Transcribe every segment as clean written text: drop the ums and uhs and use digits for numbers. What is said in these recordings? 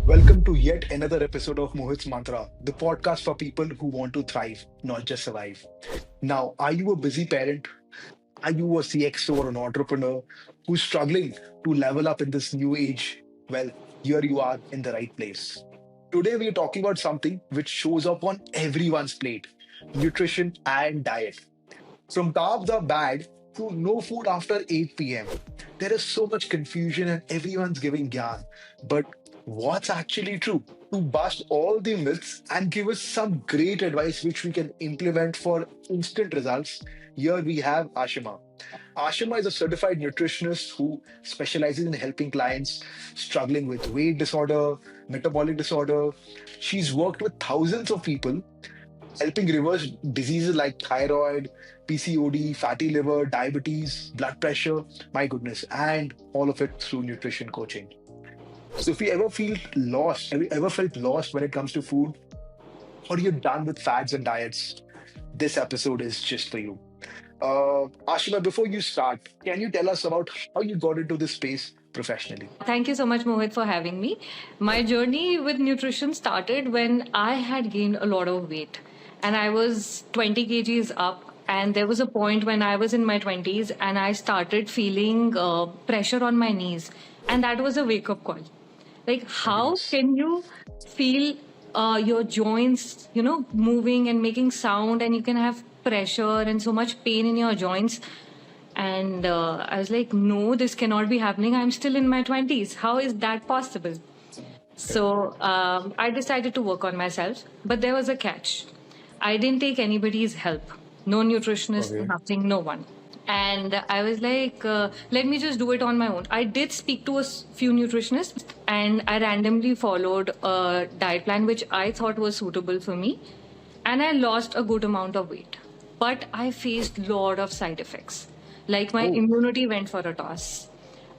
Welcome to yet another episode of Mohit's Mantra, the podcast for people who want to thrive, not just survive. Now, are you a busy parent? Are you a CXO or an entrepreneur who's struggling to level up in this new age? Well, here you are in the right place. Today, we are talking about something which shows up on everyone's plate: nutrition and diet. From carbs are bad to no food after 8 p.m. There is so much confusion and everyone's giving gyan. But what's actually true? To bust all the myths and give us some great advice which we can implement for instant results, here we have Ashima. Ashima is a certified nutritionist who specializes in helping clients struggling with weight disorder, metabolic disorder. She's worked with thousands of people helping reverse diseases like thyroid, PCOD, fatty liver, diabetes, blood pressure, my goodness, and all of it through nutrition coaching. So if you ever feel lost, have you ever felt lost when it comes to food, or you're done with fads and diets, this episode is just for you. Ashima, before you start, can you tell us about how you got into this space professionally? Thank you so much, Mohit, for having me. My journey with nutrition started when I had gained a lot of weight and I was 20 kgs up. And there was a point when I was in my 20s and I started feeling pressure on my knees. And that was a wake up call. Like, My how goodness. can you feel your joints, moving and making sound, and you can have pressure and so much pain in your joints? And I was like, no, this cannot be happening. I'm still in my 20s. How is that possible? Okay. So I decided to work on myself, but there was a catch. I didn't take anybody's help. No nutritionist, Okay. nothing, no one. And I was like, let me just do it on my own. I did speak to few nutritionists and I randomly followed a diet plan which I thought was suitable for me. And I lost a good amount of weight. But I faced lot of side effects. Like my Oh, immunity went for a toss.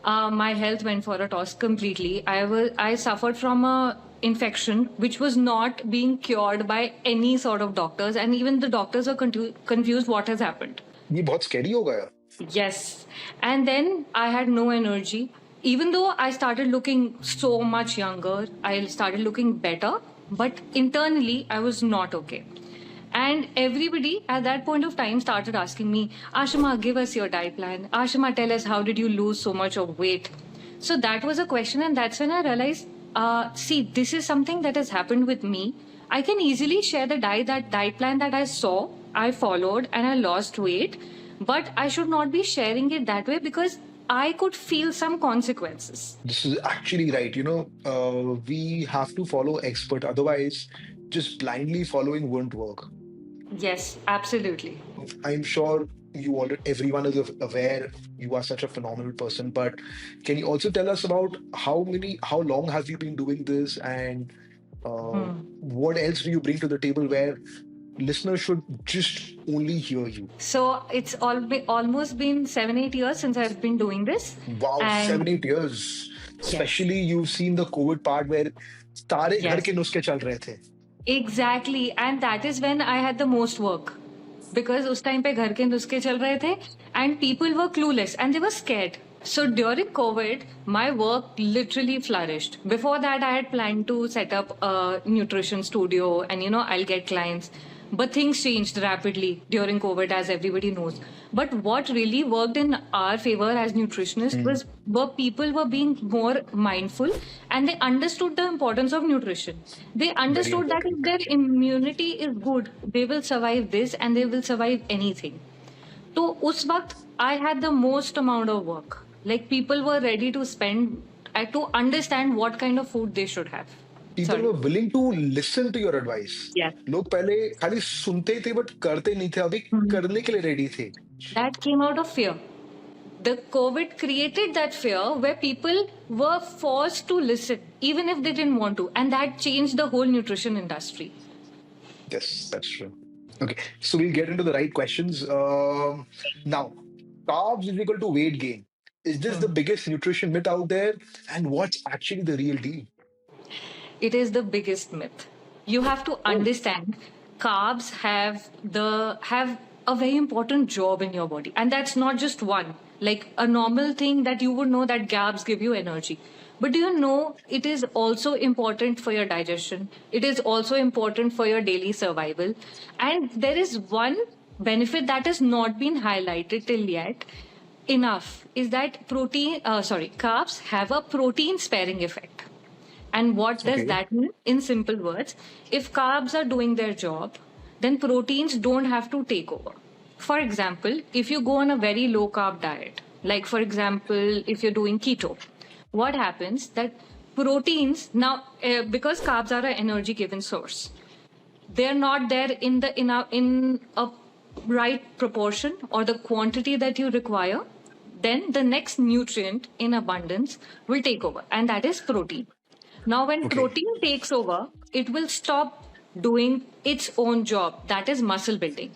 My health went for a toss completely. I suffered from a infection which was not being cured by any sort of doctors, and even the doctors are confused what has happened. ये बहुत scary हो गया. Yes. And then I had no energy. Even though I started looking so much younger, I started looking better, but internally I was not okay. And everybody at that point of time started asking me, Ashima, give us your diet plan. Ashima, tell us how did you lose so much of weight? So that was a question, and that's when I realized, see, this is something that has happened with me. I can easily share that diet plan that I saw, I followed, and I lost weight, but I should not be sharing it that way because I could feel some consequences. This is actually right. We have to follow expert, otherwise, just blindly following won't work. Yes, absolutely. I'm sure you already everyone is aware you are such a phenomenal person, but can you also tell us about how long have you been doing this, and uh, Hmm. what else do you bring to the table where listeners should just only hear you? So it's almost been 7, 8 years since I've been doing this. Wow, And 7, 8 years. yes, Especially you've seen the COVID part where सारे घर yes, के नुस्खे चल रहे थे. exactly. And that is when I had the most work. Because उस time पे घर के नुस्खे चल रहे थे and people were clueless and they were scared. So during COVID, my work literally flourished. Before that, I had planned to set up a nutrition studio and I'll get clients. But things changed rapidly during COVID, as everybody knows. But what really worked in our favor as nutritionists Hmm. was were people were being more mindful and they understood the importance of nutrition. They Very understood that if important. their immunity is good, they will survive this and they will survive anything. So उस वक्त I had the most amount of work. Like people were ready to spend to understand what kind of food they should have. People Sorry. were willing to listen to your advice. Yes. लोग पहले खाली सुनते थे but करते नहीं थे, अभी करने के लिए रेडी थे. That came out of fear. The COVID created that fear where people were forced to listen, even if they didn't want to. And that changed the whole nutrition industry. Yes, that's true. Okay, so we'll get into the right questions. Now, carbs is equal to weight gain. Is this the Hmm. biggest nutrition myth out there? And what's actually the real deal? It is the biggest myth. You have to Oh, understand carbs have a very important job in your body. And that's not just one. Like a normal thing that you would know that carbs give you energy. But do you know it is also important for your digestion? It is also important for your daily survival. And there is one benefit that has not been highlighted till yet enough is that carbs have a protein sparing effect. And what does Okay. that mean? In simple words, if carbs are doing their job, then proteins don't have to take over. For example, if you go on a very low carb diet, like for example, if you're doing keto, what happens that proteins now, because carbs are an energy given source, they're not there in a right proportion or the quantity that you require, then the next nutrient in abundance will take over, and that is protein. Now when Okay. protein takes over, it will stop doing its own job, that is muscle building,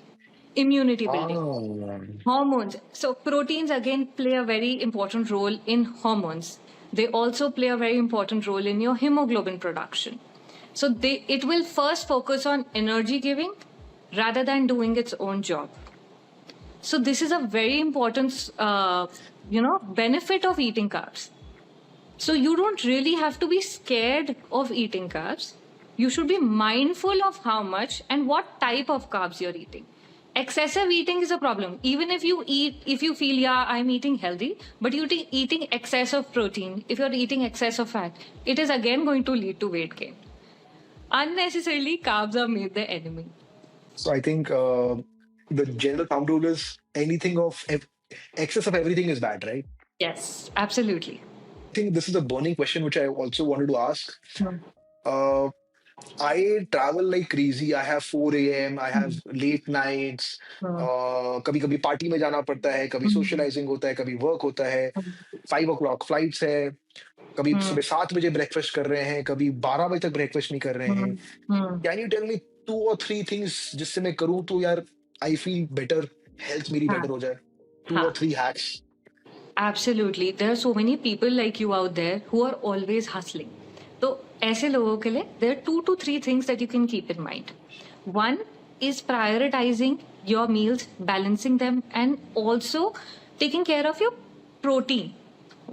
immunity building, Ah, hormones. So proteins again play a very important role in hormones. They also play a very important role in your hemoglobin production. So it will first focus on energy giving rather than doing its own job. So this is a very important, benefit of eating carbs. So you don't really have to be scared of eating carbs. You should be mindful of how much and what type of carbs you're eating. Excessive eating is a problem. Even if you feel, yeah, I'm eating healthy, but you're eating excess of protein, if you're eating excess of fat, it is again going to lead to weight gain. Unnecessarily, carbs are made the enemy. so I think the general thumb rule is anything of excess of everything is bad, right? Yes, absolutely. I think this is a burning question which I also wanted to ask. Hmm. Uh, I travel like crazy. I have 4 a.m. I have late nights. Hmm. कभी कभी party में जाना पड़ता है, कभी Hmm. Socialising होता है, कभी वर्क होता है, 5 o'clock फ्लाइट्स है, कभी Hmm. सुबह 7 बजे ब्रेकफास्ट कर रहे हैं, कभी 12 बजे तक ब्रेकफास्ट नहीं कर रहे हैं. Hmm. Hmm. Can you tell me 2 or 3 things जिससे मैं करूँ तो यार आई फील बेटर, हेल्थ मेरी बेटर हाँ, हो जाए. टू हाँ. और three hacks. Absolutely. There are so many people like you out there who are always hustling. तो ऐसे लोगों के लिए there are 2 to 3 things that you can keep in mind. One is prioritizing your meals, balancing them, and also taking care of your protein.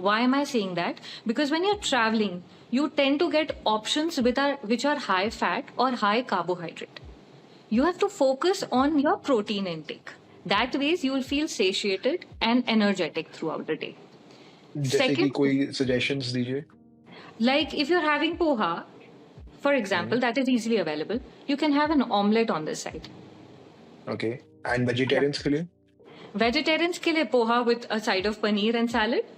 Why am I saying that? Because when you're traveling, you tend to get options which are high fat or high carbohydrate. You have to focus on your protein intake. That ways you will feel satiated and energetic throughout the day. जैसे कि Second, कोई suggestions दीजिए. like if you're having poha, for example, that is easily available, you can have an omelette on the side. Okay. And vegetarians के लिए. Vegetarians के लिए poha with a side of paneer and salad.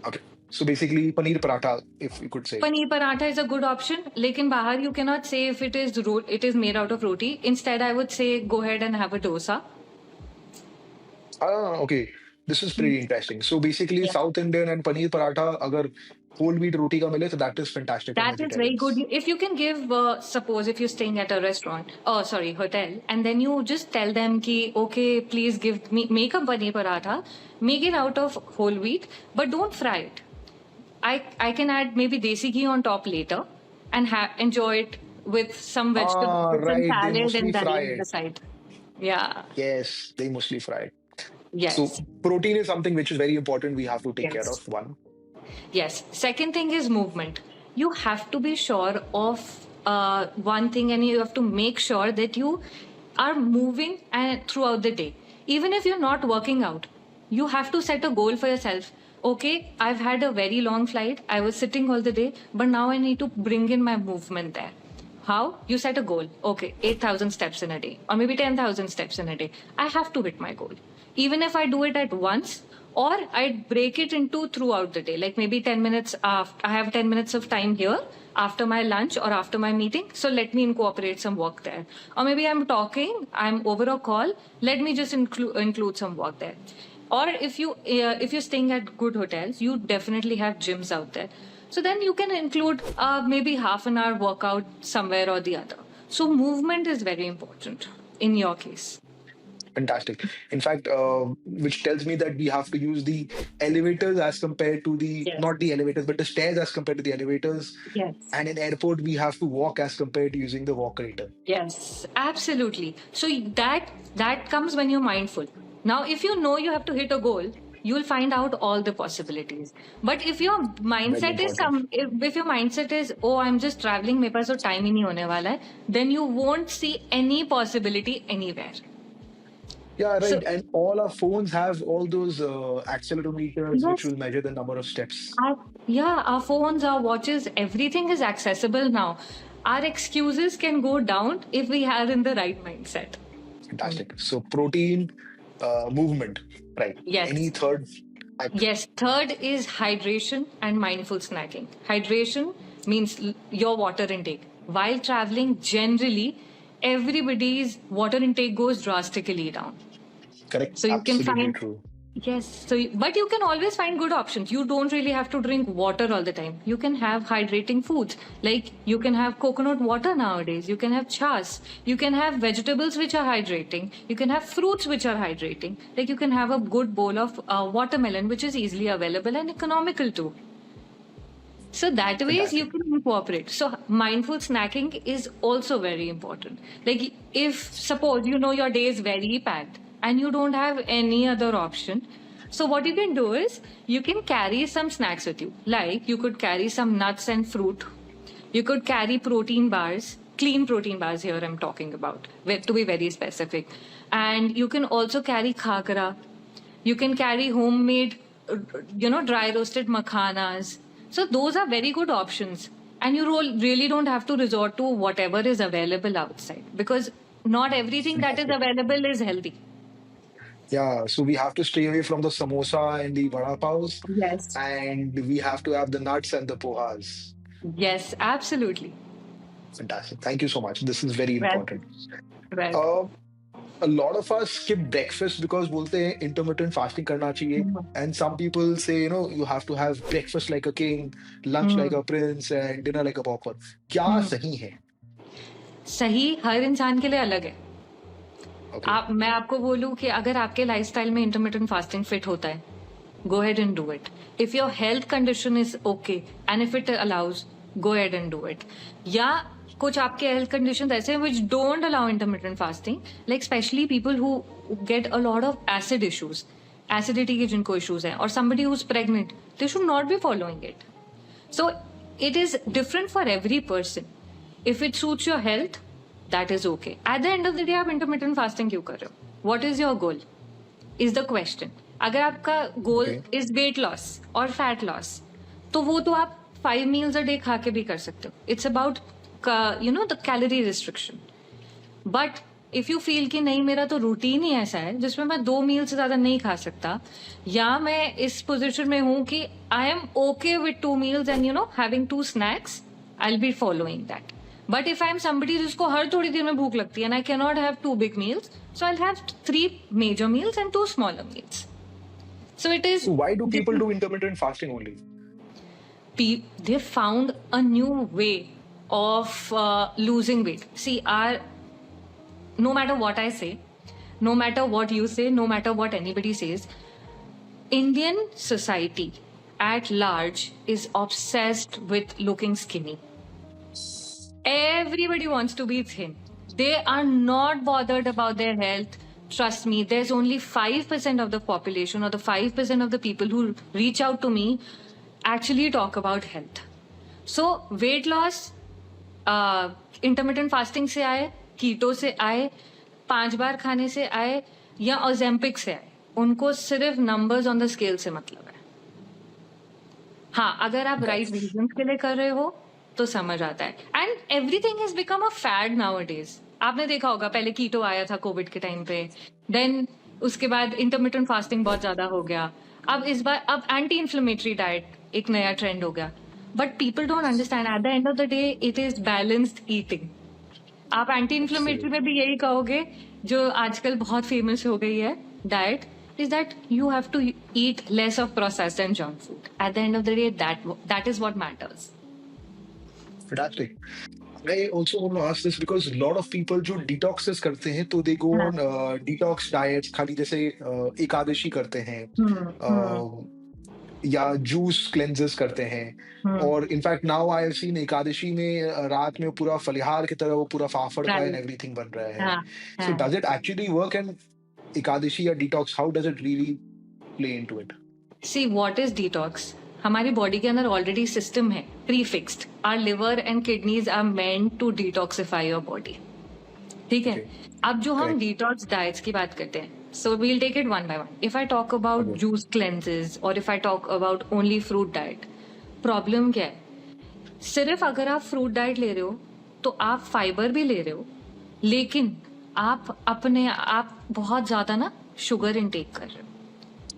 Okay. So basically paneer paratha, if you could say. Paneer paratha is a good option. लेकिन बाहर you cannot say if it is made out of roti. Instead, I would say go ahead and have a dosa. Ah, okay. This is pretty interesting. So basically, Yeah. South Indian and paneer paratha, अगर whole wheat roti का मिले, so that is fantastic for That is very vegetarians. good. If you can give, suppose if you're staying at a restaurant, oh sorry, hotel, and then you just tell them ki, okay, please give me, make a paneer paratha, make it out of whole wheat, but don't fry it. I can add maybe desi ghee on top later and enjoy it with some vegetable, Ah, with some right. They salad mostly and fry dahi on the it. side. Yeah. Yes, they mostly fry it. So Yes. protein is something which is very important. We have to take care Yes. of. One. Yes. Second thing is movement. You have to be sure of one thing, and you have to make sure that you are moving throughout the day. Even if you're not working out, you have to set a goal for yourself. Okay, I've had a very long flight. I was sitting all the day, but now I need to bring in my movement there. How? You set a goal. Okay, 8,000 steps in a day, or maybe 10,000 steps in a day. I have to hit my goal. Even if I do it at once, or I'd break it into throughout the day, like maybe 10 minutes. I have 10 minutes of time here after my lunch or after my meeting. So let me incorporate some work there. Or maybe I'm over a call. Let me just include some work there. Or if you're staying at good hotels, you definitely have gyms out there. So then you can include maybe half an hour workout somewhere or the other. So movement is very important in your case. Fantastic. In fact, which tells me that we have to use the elevators as compared to the, Yes. not the elevators, but the stairs as compared to the elevators. Yes. And in airport, we have to walk as compared to using the walkerator. Yes, absolutely. So that comes when you're mindful. Now, if you know you have to hit a goal, you'll find out all the possibilities. But if your Very mindset is important. if your mindset is, oh, I'm just traveling, मेरे पास तो time ही नहीं होने वाला है, then you won't see any possibility anywhere. Yeah, So right. And all our phones have all those accelerometers which yes, will measure the number of steps. our phones, our watches, everything is accessible now. Our excuses can go down if we are in the right mindset. Fantastic. So protein, movement, right? Any Yes. third type? Yes, third is hydration and mindful snacking. Hydration means your water intake. While traveling, generally, everybody's water intake goes drastically down. Correct. So you can Absolutely find, true. yes, but you can always find good options. You don't really have to drink water all the time. You can have hydrating foods. Like you can have coconut water nowadays. You can have chas. You can have vegetables which are hydrating. You can have fruits which are hydrating. Like you can have a good bowl of watermelon, which is easily available and economical too. So that ways you Fantastic. can incorporate. So mindful snacking is also very important. Like if suppose you know your day is very packed and you don't have any other option. So what you can do is you can carry some snacks with you. Like you could carry some nuts and fruit. You could carry protein bars, clean protein bars here I'm talking about, to be very specific. And you can also carry khakra. You can carry homemade, dry roasted makhanas. So those are very good options. And you really don't have to resort to whatever is available outside because not everything that is Fantastic. available is healthy. Yeah, so we have to stay away from the samosa and the vada paos, Yes. and we have to have the nuts and the pohas. Yes, absolutely. Fantastic. Thank you so much. This is very Welcome. important. Welcome. Uh, a lot of us skip breakfast because बोलते हैं intermittent fasting करना चाहिए. And some people say, you have to have breakfast like a king, lunch like Hmm. a prince, and dinner like a pauper. क्या Hmm. सही है? सही हर इंसान के लिए अलग है. Okay. मैं आपको बोलूं कि अगर आपके लाइफस्टाइल में इंटरमिटेंट फास्टिंग फिट होता है, go ahead and do it. If your health condition is okay and if it allows, go ahead and do it. या कुछ आपके health conditions ऐसे हैं which don't allow intermittent fasting, like especially people who get a lot of acid issues, acidity के जिनको issues हैं, or somebody who's pregnant, they should not be following it. So it is different for every person. If it suits your health, that is okay. At the end of the day, आप intermittent fasting क्यों कर रहे हो? What is your goal? Is the question. अगर आपका गोल Okay. Is weight loss और fat loss, तो वो तो आप 5 मील्स अ डे खा के भी कर सकते हो. It's about the calorie restriction. But if you feel कि नहीं, मेरा तो रूटीन ही ऐसा है जिसमें मैं 2 मील से ज्यादा नहीं खा सकता, या मैं इस पोजिशन में हूं कि I am okay with 2 meals and having 2 snacks, I will be following that. But if I am somebody जिसको हर थोड़ी देर में भूख लगती है and I can not have 2 big meals, so I'll have 3 major meals and 2 smaller meals. So it is So why do people different. do intermittent fasting only? They found a new way of losing weight. See, no matter what I say, no matter what you say, no matter what anybody says, Indian society at large is obsessed with looking skinny. Everybody wants to be thin. They are not bothered about their health. Trust me, there's only 5% of the population or the 5% of the people who reach out to me actually talk about health. So, weight loss, intermittent fasting से आए, कीटो से आए, 5 बार खाने से आए, या Ozempic से आए, उनको सिर्फ नंबर्स ऑन द स्केल से मतलब है. हाँ, अगर आप राइट रीजन के लिए कर रहे हो तो समझ आता है. And everything has become a fad nowadays. आपने देखा होगा, पहले कीटो आया था कोविड के टाइम पे, देन उसके बाद इंटरमिटेंट फास्टिंग बहुत ज्यादा हो गया. अब इस बार एंटी इन्फ्लेमेटरी डाइट एक नया ट्रेंड हो गया. But people don't understand, eight the end of the day it is balanced eating. आप एंटी इन्फ्लेमेटरी में भी यही कहोगे, जो आजकल बहुत फेमस हो गई है diet, is that you have to eat less of processed and junk food. At the end of the day, that is what matters. Fantastic. I also want to ask this because a lot of people जो detoxes करते हैं तो they go on detox diets, खाली जैसे एकादशी करते हैं, या juice cleanses करते हैं. और in fact now I have seen Ekadashi में रात में पूरा फलिहार की तरह वो पूरा फाफड़ का एंड Right. एवरीथिंग बन रहा है. हाँ, So हाँ. does it actually work? And Ekadashi या detox, how does it really play into it? See what is detox? हमारी बॉडी के अंदर ऑलरेडी सिस्टम है pre fixed. Our liver and kidneys are meant to detoxify your body. ठीक है. Okay. अब जो हम Correct. डिटॉक्स डाइट्स की बात करते हैं, so we'll take it one by one. If I talk about Okay. Juice cleanses और if I talk about only fruit diet, problem क्या है? सिर्फ अगर आप फ्रूट डाइट ले रहे हो तो आप फाइबर भी ले रहे हो, लेकिन आप बहुत ज्यादा ना शुगर इनटेक कर रहे हो.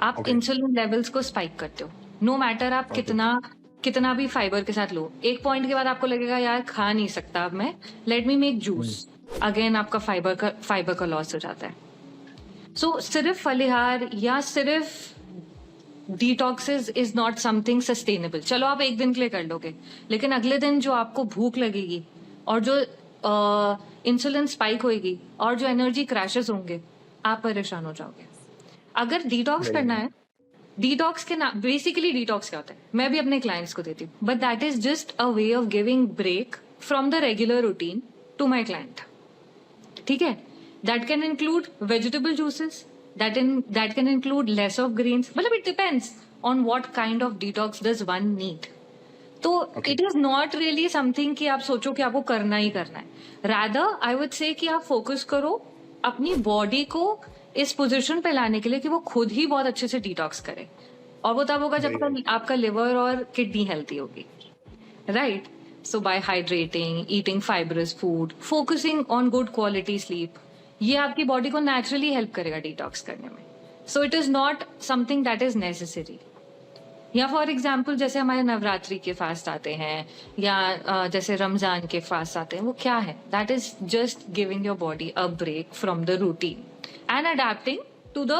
आप Okay. इंसुलिन लेवल्स को स्पाइक करते हो. नो मैटर आप Okay. कितना भी फाइबर के साथ लो, एक पॉइंट के बाद आपको लगेगा यार खा नहीं सकता अब मैं, let me make juice. Again आपका फाइबर का लॉस हो जाता है. सो सिर्फ फलिहार या सिर्फ detoxes is not something sustainable. चलो आप एक दिन के लिए कर लोगे, लेकिन अगले दिन जो आपको भूख लगेगी और जो इंसुलिन स्पाइक होएगी और जो एनर्जी क्रैशेस होंगे, आप परेशान हो जाओगे. अगर डिटॉक्स Very करना good. है, डिटॉक्स के नाम बेसिकली डिटॉक्स क्या होता है मैं भी अपने क्लाइंट्स को देती हूँ, but that is just a way of giving break from the regular routine to my client. ठीक है. That can include vegetable juices, that can include less of grains. मतलब it depends on what kind of detox does one need. तो Okay. It is not really something कि आप सोचो कि आपको करना ही करना है. रादर आई वुड से कि आप फोकस करो अपनी बॉडी को इस पोजीशन पे लाने के लिए कि वो खुद ही बहुत अच्छे से डिटॉक्स करे. और वो तब होगा जब Very आपका लिवर और किडनी हेल्थी होगी. Right. So by hydrating, eating fibrous food, focusing on good quality sleep, ये आपकी बॉडी को नेचुरली हेल्प करेगा डिटॉक्स करने में. सो it is not something that is necessary. या फॉर एग्जाम्पल जैसे हमारे नवरात्रि के फास्ट आते हैं या जैसे रमजान के फास्ट आते हैं, वो क्या है? That is just giving your body a break from the routine and adapting to the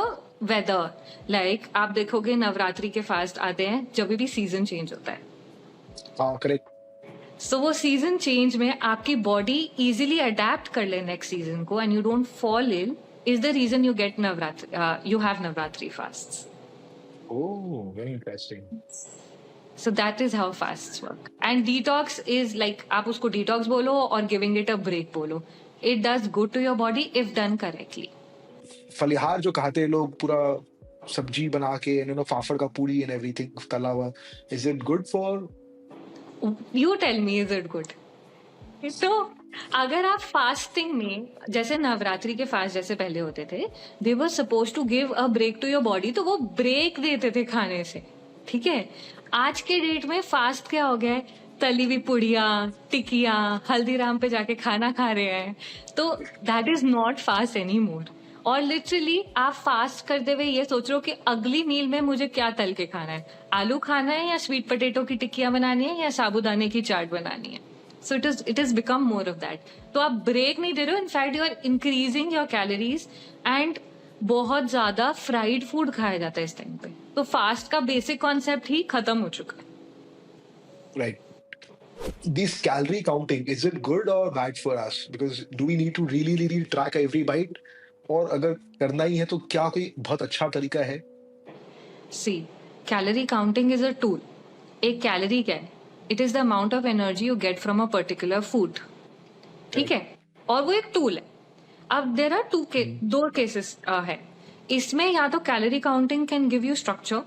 weather. Like आप देखोगे नवरात्रि के फास्ट आते हैं जब भी सीजन चेंज होता है. हाँ, correct. सो वो सीजन चेंज में आपकी बॉडी इजीली अडेप्ट कर ले नेक्स्ट सीजन को and you don't fall ill, is the reason you get you have Navratri fasts. Oh, very interesting. So that is how fasts work. And detox is like आप उसको detox बोलो और giving it a break बोलो. It does good to your body if done correctly. फलिहार जो खाते हैं लोग, पूरा सब्जी बना के, फाफड़ का पूरी एंड एवरीथिंग तला हुआ, is it good for? You tell me, is it good? तो अगर आप फास्टिंग में जैसे नवरात्रि के फास्ट जैसे पहले होते थे, they were suppose to give a break to your body, तो वो ब्रेक देते थे खाने से. ठीक है. आज के डेट में फास्ट क्या हो गया है? तली हुई पुड़िया, टिकिया, हल्दीराम पे जाके खाना खा रहे हैं. तो that is not fast any more. और लिटरली आप फास्ट करते हुए ये सोच रहे हो कि अगली मील में मुझे क्या तल के खाना है, आलू खाना है या स्वीट पोटैटो की टिक्किया बनानी है या साबूदाने की चाट बनानी है. So it is become more of that. तो आप ब्रेक नहीं दे रहे हो, in fact you are increasing your calories. And बहुत ज्यादा फ्राइड फूड खाया जाता है इस टाइम पे. तो फास्ट का बेसिक कॉन्सेप्ट ही खत्म हो चुका है. Right. This calorie counting, is it good or bad for us? Because do we need to really track every bite? और अगर करना ही है तो क्या कोई बहुत अच्छा तरीका है? See, calorie counting is a tool. एक कैलोरी क्या है? It is the amount of energy you get from a particular food. ठीक है. और वो एक टूल है. अब देर आर दो केसेस है इसमें. या तो calorie counting can give you structure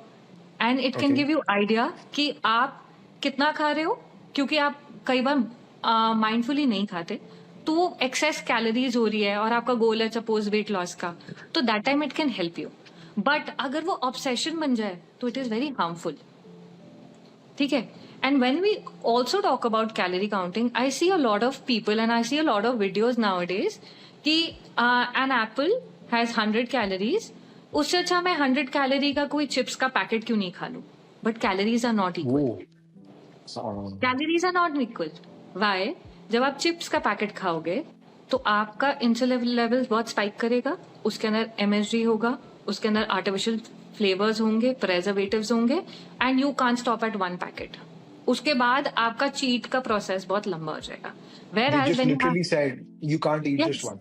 and it can Okay. Give you idea कि आप कितना खा रहे हो, क्योंकि आप कई बार माइंडफुली नहीं खाते, तो वो एक्सेस कैलोरीज हो रही है और आपका गोल है सपोज वेट लॉस का, तो that time it can help you. But अगर वो ऑब्सेशन बन जाए तो इट इज वेरी हार्मफुल. ठीक है. And when we also talk about calorie counting, I see a lot of people and I see a lot of videos nowadays कि an apple has 100 calories. उससे अच्छा मैं 100 calorie का कोई chips का packet क्यों नहीं खा लूं? But calories are not equal. Calories are not equal. Why? जब आप चिप्स का पैकेट खाओगे तो आपका इंसुलिन लेवल्स बहुत स्पाइक करेगा. उसके अंदर MSG होगा, उसके अंदर आर्टिफिशियल फ्लेवर्स होंगे, प्रेजर्वेटिव्स होंगे, and you can't stop at one packet. उसके बाद आपका चीट का प्रोसेस बहुत लंबा हो जाएगा. You just literally said you can't eat just one.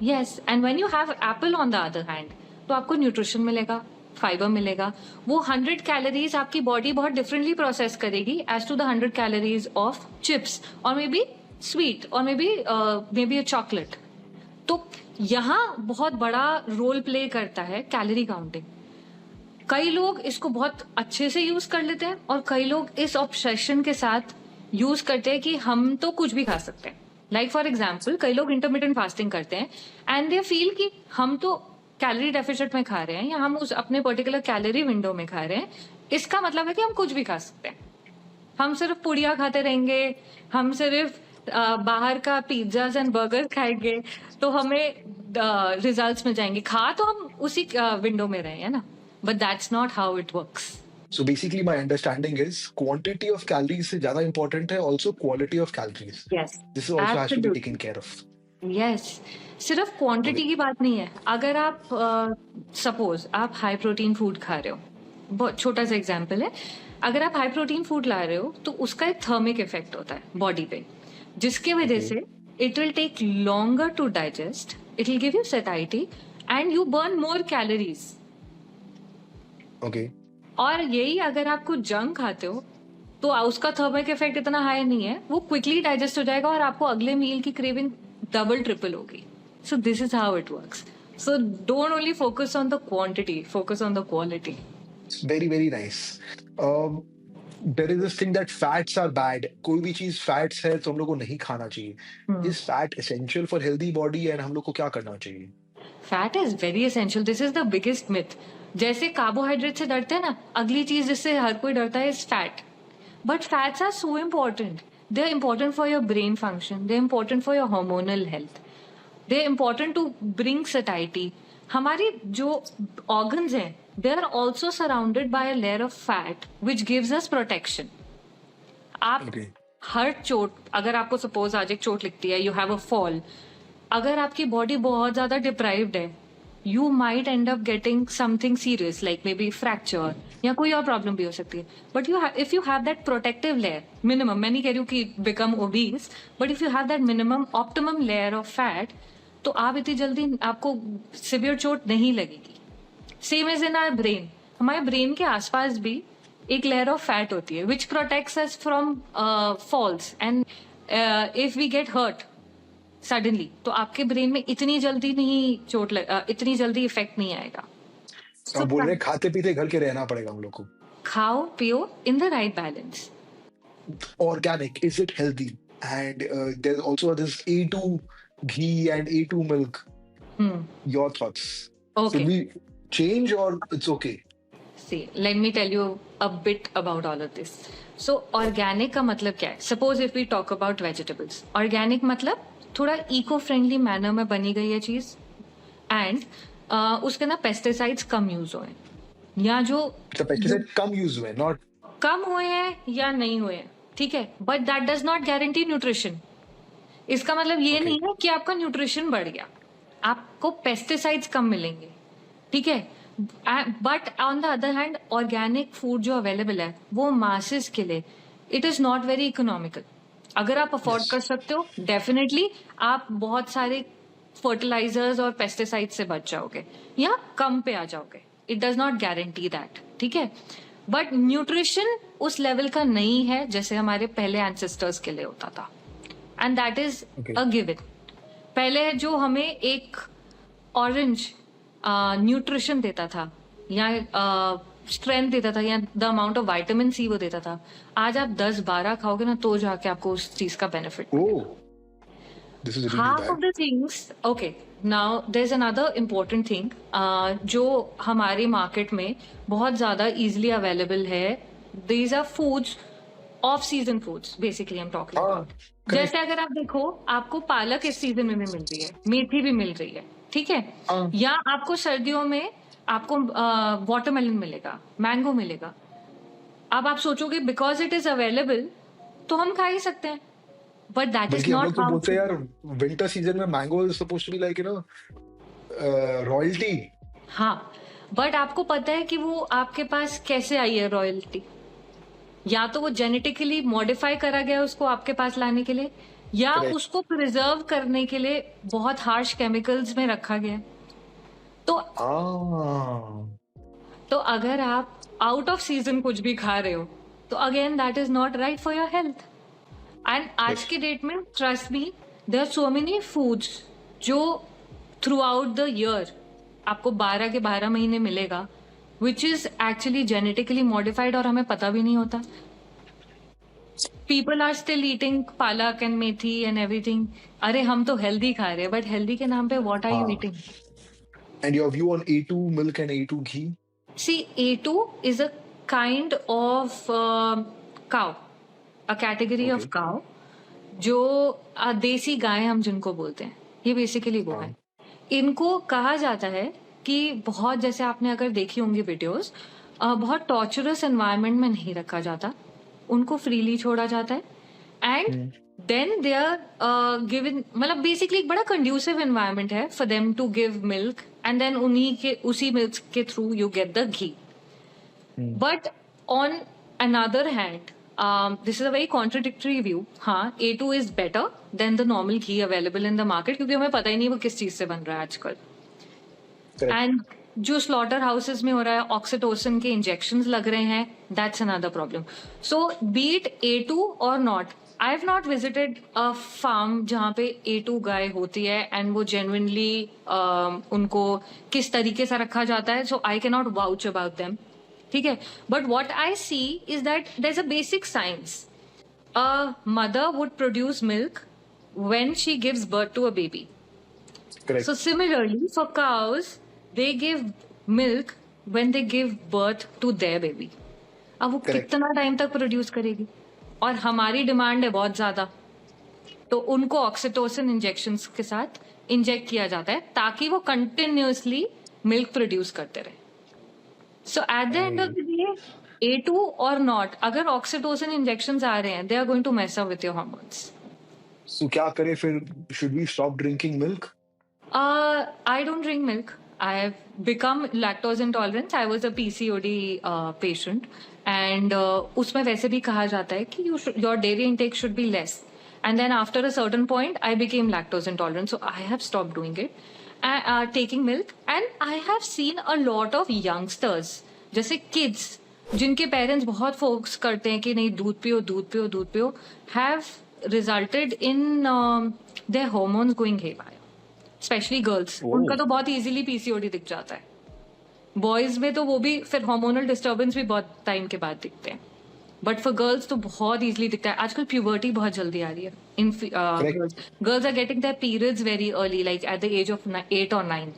Yes, and when you have apple on the other hand, तो आपको न्यूट्रिशन मिलेगा, फाइबर मिलेगा. वो 100 कैलोरीज आपकी बॉडी बहुत डिफरेंटली प्रोसेस करेगी as to the 100 calories of chips और may be sweet और मे बी अ चॉकलेट. तो यहाँ बहुत बड़ा रोल प्ले करता है कैलोरी काउंटिंग. कई लोग इसको बहुत अच्छे से यूज कर लेते हैं और कई लोग इस ऑब्सेशन के साथ यूज करते हैं कि हम तो कुछ भी खा सकते हैं. लाइक फॉर एग्जाम्पल, कई लोग इंटरमीडिएंट फास्टिंग करते हैं एंड दे फील कि हम तो कैलोरी डेफिसिट में खा रहे हैं या हम उस अपने पर्टिकुलर कैलोरी विंडो में खा रहे हैं, इसका मतलब है कि हम कुछ भी खा सकते हैं. हम सिर्फ पुड़िया खाते रहेंगे, हम सिर्फ बाहर का पिज्जाज एंड बर्गर खाएंगे तो हमें रिजल्ट्स मिल जाएंगे. खा तो हम उसी विंडो में रहे हैं ना, but that's not how it works. So basically, my understanding is quantity of calories से ज़्यादा important है also quality of calories. Yes, This also has to be absolutely. taken care of. Yes, सिर्फ quantity Okay. की बात नहीं है. अगर आप सपोज आप हाई प्रोटीन फूड खा रहे हो, बहुत छोटा सा एग्जांपल है, अगर आप हाई प्रोटीन फूड ला रहे हो तो उसका एक थर्मिक इफेक्ट होता है बॉडी पे, जिसके वजह Okay. से it will take longer to digest, it will give you satiety and you burn more calories. Okay. और यही अगर आप कुछ जंक खाते हो तो उसका थर्मिक इफेक्ट इतना हाई नहीं है, वो क्विकली डाइजेस्ट हो जाएगा और आपको अगले मील की क्रेविंग डबल ट्रिपल होगी. So this is how it works. So don't only focus on the quantity, focus on the quality. It's very, very nice. Um, there is this thing that fats are bad. कोई भी चीज fats है तो हम लोग को नहीं खाना चाहिए. Is fat essential for healthy body and हम लोग को क्या करना चाहिए? Fat is very essential. This is the biggest myth. जैसे कार्बोहाइड्रेट से डरते हैं ना, अगली चीज जिससे हर कोई डरता है is fat. But fats are so important. They are important for your brain function, they are important for your hormonal health, they are important to bring satiety. हमारी जो ऑर्गन्स हैं they are also surrounded by a layer of fat which gives us protection. आप Okay. हर चोट, अगर आपको suppose आज एक चोट लगती है, यू हैव अ फॉल, अगर आपकी बॉडी बहुत ज्यादा डिप्राइव्ड है, you might end up getting something serious like maybe fracture या कोई और प्रॉब्लम भी हो सकती है. But if you have that protective layer minimum, मैं नहीं कह रही हूँ कि become obese, but if you have that minimum optimum layer of fat, तो आप इतनी जल्दी आपको सिवियर चोट नहीं लगेगी. Same is in our brain. हमारे ब्रेन के आसपास भी एक लेयर ऑफ फैट होती है which protects us from falls and if we get hurt suddenly, तो आपके ब्रेन में इतनी जल्दी नहीं इतनी जल्दी इफेक्ट नहीं आएगा. तो आप बोल रहे हैं खाते पीते घर के रहना पड़ेगा हम लोग को. खाओ पियो in the right balance. Organic, is it healthy? And there's also this A2 ghee and A2 milk. Your thoughts? Should Okay. we change or it's okay? See, let me tell you a bit about all of this. So, organic का मतलब क्या है? Suppose if we talk about vegetables, organic मतलब थोड़ा eco friendly manner में बनी गई है चीज एंड उसके अंदर पेस्टिसाइड्स कम यूज हुए हैं या जो तो पेस्टिसाइड कम यूज हुए, नॉट कम हुए हैं या नहीं हुए हैं, ठीक है, but that does not guarantee nutrition. इसका मतलब ये Okay. नहीं है कि आपका न्यूट्रिशन बढ़ गया, आपको पेस्टिसाइड्स कम मिलेंगे, ठीक है. But on the other hand organic food जो अवेलेबल है वो मासेस के लिए it is not very economical. अगर आप अफोर्ड Yes. कर सकते हो डेफिनेटली आप बहुत सारे फर्टिलाइजर्स और पेस्टिसाइड से बच जाओगे या कम पे आ जाओगे. It does not guarantee that, ठीक है. बट न्यूट्रिशन उस लेवल का नहीं है जैसे हमारे पहले एंसेस्टर्स के लिए होता था and that is Okay. A given. पहले जो हमें एक ऑरेंज न्यूट्रिशन देता था या स्ट्रेंथ देता था या the amount of vitamin C वो देता था, आज आप 10-12 खाओगे ना तो जाके आपको उस चीज का benefit. Oh, this is really Half of bad. the things, okay, now there's another important thing जो हमारी मार्केट में बहुत ज्यादा इजिली अवेलेबल है. These are foods, off season foods basically I am talking हाँ, अबाउट. correct. जैसे अगर आप देखो, आपको पालक इस सीजन में भी मिल रही है, मेथी भी मिल रही है, ठीक है, हाँ. या आपको सर्दियों में आपको वाटरमेलन मिलेगा, मैंगो मिलेगा. अब आप सोचोगे बिकॉज इट इज अवेलेबल तो हम खा ही सकते हैं, बट दैट इज बल्कि हम नॉट लोग तो हाउ. बोलते हैं यार विंटर सीजन में mango is supposed to be like royalty. हाँ, बट आपको पता है कि वो आपके पास कैसे आई है रॉयल्टी? या तो वो जेनेटिकली मॉडिफाई करा गया है उसको आपके पास लाने के लिए, या Correct. उसको प्रिजर्व करने के लिए बहुत हार्श केमिकल्स में रखा गया है. तो तो अगर आप आउट ऑफ सीजन कुछ भी खा रहे हो तो again that is not right for your health. And आज Yes. के डेट में trust me, there are so many foods जो थ्रू आउट द ईयर आपको 12 के 12 महीने मिलेगा which is actually genetically modified और हमें पता भी नहीं होता. People are still eating palak and methi and everything. अरे हम तो healthy खा रहे हैं, but healthy के नाम पे what are you हाँ. eating? And your view on A2 milk and A2 ghee? See, A2 is a kind of cow, a category of Okay. cow, जो देसी गाय हम जिनको बोलते हैं, ये बेसिकली वो हाँ. है. इनको कहा जाता है कि बहुत, जैसे आपने अगर देखी होंगी वीडियोस, बहुत टॉर्चरस एनवायरनमेंट में नहीं रखा जाता, उनको फ्रीली छोड़ा जाता है, and then they are given, मतलब बेसिकली एक बड़ा कंड्यूसिव एनवायरनमेंट है for them to give milk, and then उसी मिल्क के through you get the ghee. But on another hand, this is a very contradictory view. हाँ, A2 is better than the normal ghee available in the market, क्योंकि हमें पता ही नहीं वो किस चीज से बन रहा है आजकल. Correct. एंड जो स्लॉटर हाउसेस में हो रहा है, ऑक्सीटोसिन के इंजेक्शंस लग रहे हैं, that's another problem. So be it A2 और नॉट, I have not visited a farm जहाँ पे A2 गाय होती है एंड वो जेन्युइनली उनको किस तरीके से रखा जाता है, so I can not vouch about them. ठीक है, but what I see is that there is a basic science. A mother would produce milk when she gives birth to a baby. Correct. So similarly, for cows, they give milk when they give birth to their baby. अब वो Correct. कितना time तक produce करेगी, और हमारी demand है बहुत ज्यादा, तो उनको ऑक्सीटोसिन इंजेक्शंस के साथ इंजेक्ट किया जाता है ताकि वो कंटिन्यूअसली मिल्क प्रोड्यूस करते रहे. So at the end of the day, A2 और नॉट, अगर ऑक्सीटोसिन इंजेक्शंस आ रहे हैं, they are going to mess up with your hormones. So क्या करें फिर? Should we stop drinking milk? I don't drink milk. I have become lactose intolerant. I was a PCOD patient, and उसमें वैसे भी कहा जाता है कि your dairy intake should be less. And then after a certain point, I became lactose intolerant, so I have stopped doing it, taking milk. And I have seen a lot of youngsters, जैसे kids, जिनके parents बहुत focus करते हैं कि नहीं दूध पियो दूध पियो दूध पियो, have resulted in their hormones going haywire. Specially girls, Oh. उनका तो बहुत इजीली पीसीओडी दिख जाता है. बॉयज में तो वो भी फिर हार्मोनल डिस्टर्बेंस भी बहुत टाइम के बाद दिखते हैं, बट फॉर गर्ल्स तो बहुत इजीली दिखता है. आजकल प्यूबर्टी बहुत जल्दी आ रही है इन girls are getting their periods very early, like at the age of 8 or 9.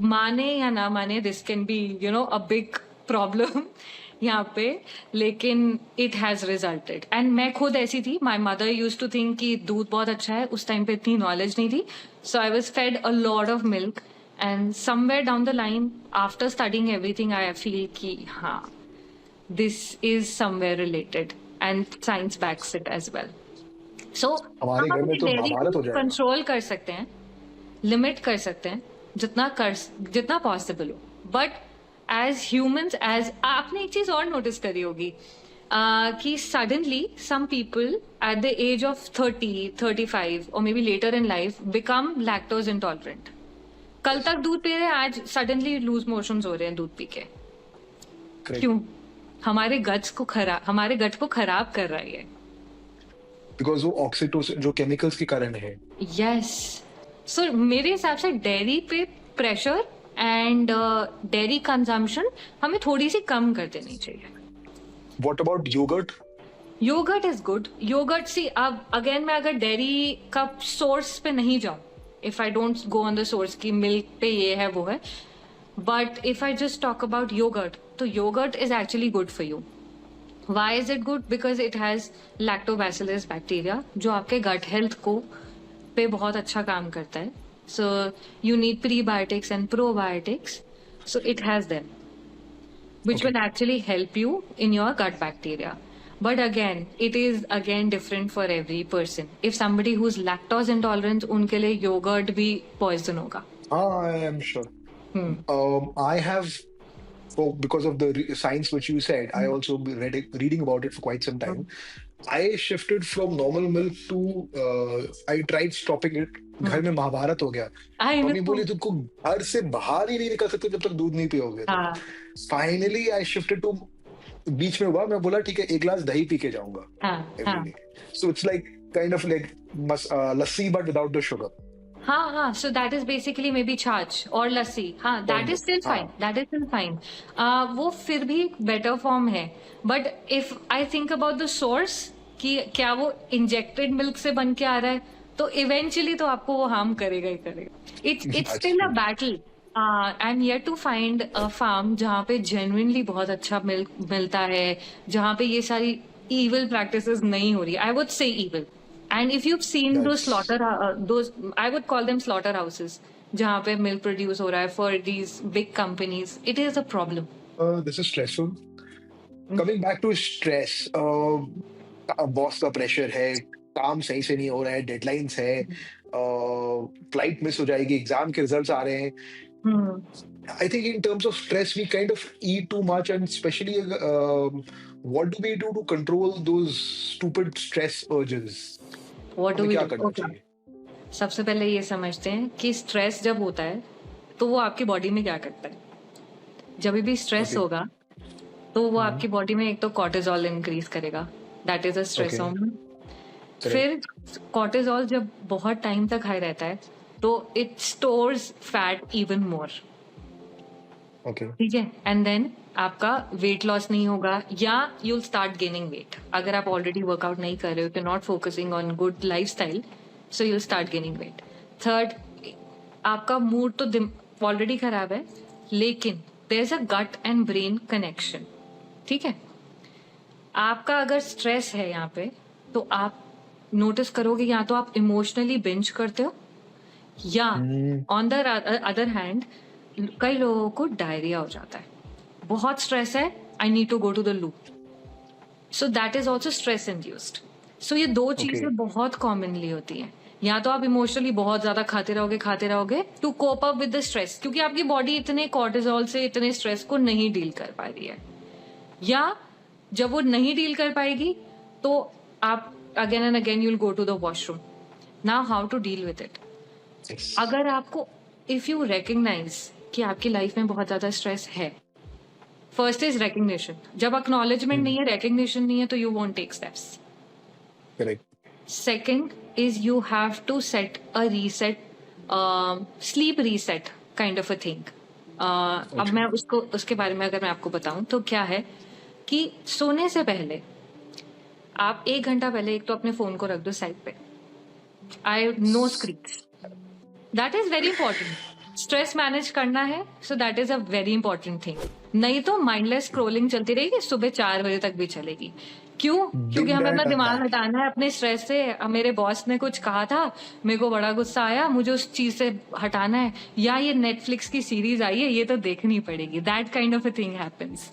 माने या ना माने, this can be a big problem यहाँ पे, लेकिन इट हैज रिजल्टेड. एंड मैं खुद ऐसी थी, my mother use to think कि दूध बहुत अच्छा है, उस टाइम पे इतनी नॉलेज नहीं थी, so I was fed a lot of milk, and somewhere down the line after studying everything I feel कि हाँ, this is somewhere related, and science backs it as well. So हमारे घर में तो महाभारत हो जाएगा. कंट्रोल कर सकते हैं, लिमिट कर सकते हैं जितना पॉसिबल हो, बट एज ह्यूमंस, एज आपने एक चीज और नोटिस करी होगी कि suddenly some people at the age of 30-35 और maybe later in life become lactose intolerant. कल तक दूध पी रहे हैं, आज सडनली लूज मोशंस हो रहे हैं दूध पी के. Correct. क्यों? हमारे गट्स को खराब कर रहा है. Because वो ऑक्सीटोसिन जो केमिकल्स के कारण है. यस. सो मेरे हिसाब से डेयरी पे प्रेशर एंड डेयरी कंजम्पशन हमें थोड़ी सी कम कर देनी चाहिए. What about yogurt? Yogurt is good. Yogurt see, अब अगेन मैं अगर डेयरी का सोर्स पे नहीं जाऊं, if I don't go on the source की मिल्क पे ये है वो है, but if I just talk about yogurt, तो yogurt is actually good for you. Why is it good? Because it has lactobacillus bacteria जो आपके गट हेल्थ को पे बहुत अच्छा काम करता है. So you need prebiotics and probiotics, so it has them which Okay. will actually help you in your gut bacteria. But again, it is again different for every person. If somebody who's lactose intolerant, उनके लिए yogurt भी poison होगा. I am sure. I have, because of the science which you said, I also reading about it for quite some time. I shifted from normal milk to, I tried stopping it. घर में महाभारत हो गया. I mummy know. बोली तुमको घर से बाहर ही नहीं निकल सकते जब तक दूध नहीं पियोगे. हाँ, फाइनली आई शिफ्टेड टू, बीच में हुआ, मैं बोला ठीक है एक गिलास दही पी के जाऊंगा हाँ, हाँ, every day. So it's like kind of like lassi but without the sugar. हाँ, so that is basically maybe छाछ और लस्सी. हाँ, that kind is of, still हाँ. fine. That is still fine. वो फिर भी better form है. But if I think about the source कि क्या वो injected milk से बन के आ रहा है, तो eventually तो आपको वो harm करेगा ही करेगा. It's that's still true. a battle. I'm yet to find a farm जहाँ पे genuinely बहुत अच्छा milk मिलता है, जहाँ पे ये सारी evil practices नहीं हो रही. I would say evil. And if you've seen that's those, I would call them slaughterhouses, जहाँ पे milk produce हो रहा है for these big companies, it is a problem. This is stressful. Coming back to stress, boss का pressure है, काम सही से नहीं हो रहा है, डेडलाइंस है, फ्लाइट मिस हो जाएगी, एग्जाम के रिजल्ट्स आ रहे हैं. Hmm. I think in terms of stress, we kind of eat too much, and especially what do we do to control those stupid stress urges? What do हमें we क्या do? करना Okay. चाहिए? सबसे पहले ये समझते हैं कि स्ट्रेस जब होता है तो वो आपकी बॉडी में क्या करता है. जब भी स्ट्रेस Okay. होगा तो वो Hmm. आपकी बॉडी में एक तो कॉर्टिजोल इंक्रीज करेगा. That is a stress Okay. Hormone. Correct. फिर कॉर्टिजोल जब बहुत टाइम तक हाई रहता है तो it stores fat even more. Okay. ठीक है. एंड देन आपका वेट लॉस नहीं होगा या यूल स्टार्ट गेनिंग वेट. अगर आप ऑलरेडी वर्कआउट नहीं कर रहे हो, you not focusing on good lifestyle, so you'll start gaining weight. Third, आपका मूड तो ऑलरेडी खराब है, लेकिन there is a gut and brain connection. ठीक है. आपका अगर स्ट्रेस है यहाँ पे तो आप नोटिस करोगे या तो आप इमोशनली बिंज करते हो या Hmm. On the other hand कई लोगों को डायरिया हो जाता है. बहुत स्ट्रेस है, I need to go to the loo. So that is also stress induced. So ये दो Okay. चीजें बहुत कॉमनली होती हैं. या तो आप इमोशनली बहुत ज्यादा खाते रहोगे to cope up with the stress, क्योंकि आपकी बॉडी इतने कॉर्टिजोल से इतने स्ट्रेस को नहीं डील कर पा रही है. या जब वो नहीं डील कर पाएगी तो आप again and again you'll go to the washroom. Now how to deal with it. Yes. अगर आपको, इफ यू रिकग्नाइज कि आपकी लाइफ में बहुत ज्यादा स्ट्रेस है, फर्स्ट इज रिकग्निशन. जब एक्नॉलेजमेंट नहीं है, रिकग्निशन नहीं है, तो you won't take steps. Correct. Second is you have to set a reset, sleep reset kind of a thing. अब Okay. मैं उसके बारे में अगर मैं आपको बताऊं तो क्या है कि सोने से पहले आप 1 घंटा पहले एक तो अपने फोन को रख दो साइड पे. I know screen. That is very important. Stress manage करना है, सो that is a very important thing. नहीं तो माइंडलेस स्क्रोलिंग चलती रहेगी, सुबह 4 बजे तक भी चलेगी. क्यों? क्योंकि Been हमें there, अपना done दिमाग that. हटाना है अपने स्ट्रेस से. मेरे बॉस ने कुछ कहा था, मेरे को बड़ा गुस्सा आया, मुझे उस चीज से हटाना है. या ये नेटफ्लिक्स की सीरीज आई है, ये तो देखनी पड़ेगी. That kind of a thing happens.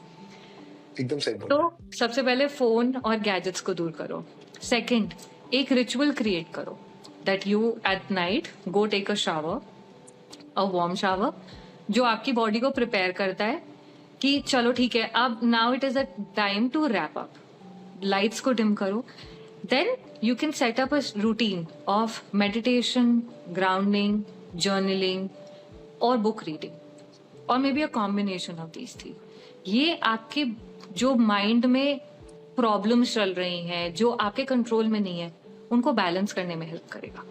एकदम सही तो बोला. सबसे पहले फोन और गैजेट्स को दूर करो. सेकंड, एक रिचुअल क्रिएट करो that you at night go take a shower, a warm shower, जो आपकी बॉडी को प्रिपेयर करता है कि चलो ठीक है, अब now it is a time to wrap up. Lights को डिम करो. Then you can set up a routine of meditation, grounding, journaling और बुक रीडिंग, और maybe a combination of these three. ये आपके जो माइंड में problems चल रही हैं, जो आपके कंट्रोल में नहीं है, उनको बैलेंस करने में हेल्प करेगा.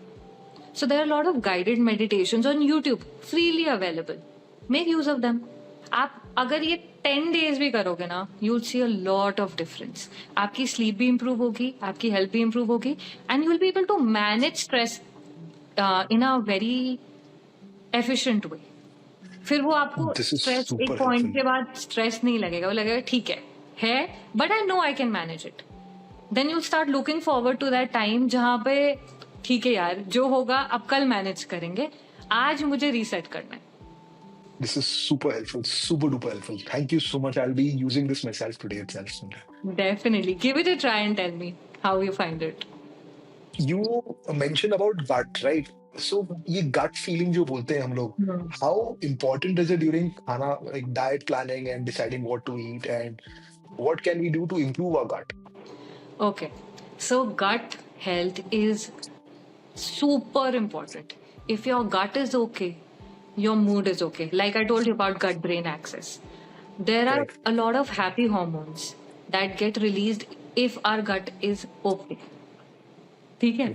So there are a lot of guided meditations on YouTube, freely available. Make use of them. आप अगर ये 10 days भी करोगे ना, you'll see a lot of difference. आपकी sleep भी improve होगी, आपकी health भी improve होगी, and you'll be able to manage stress in a very efficient way. फिर वो आपको This is स्ट्रेस, एक super पॉइंट helpful. के बाद स्ट्रेस नहीं लगेगा. वो लगेगा ठीक है, but I know I can manage it. Then you start looking forward to that time जहां पे ठीक है यार, जो होगा अब कल मैनेज करेंगे, आज मुझे रीसेट करना है. This is super helpful, super duper helpful. Thank you so much. I'll be using this myself today itself. Sundar. Definitely give it a try and tell me how you find it. You mentioned about gut, right? So ये gut feeling जो बोलते हैं हम लोग, how important is it during खाना, like diet planning and deciding what to eat, and what can we do to improve our gut? Okay, so gut health is super important. If your gut is okay, your mood is okay. Like I told you about gut brain axis, there are Correct. a lot of happy hormones that get released if our gut is okay. ठीक है.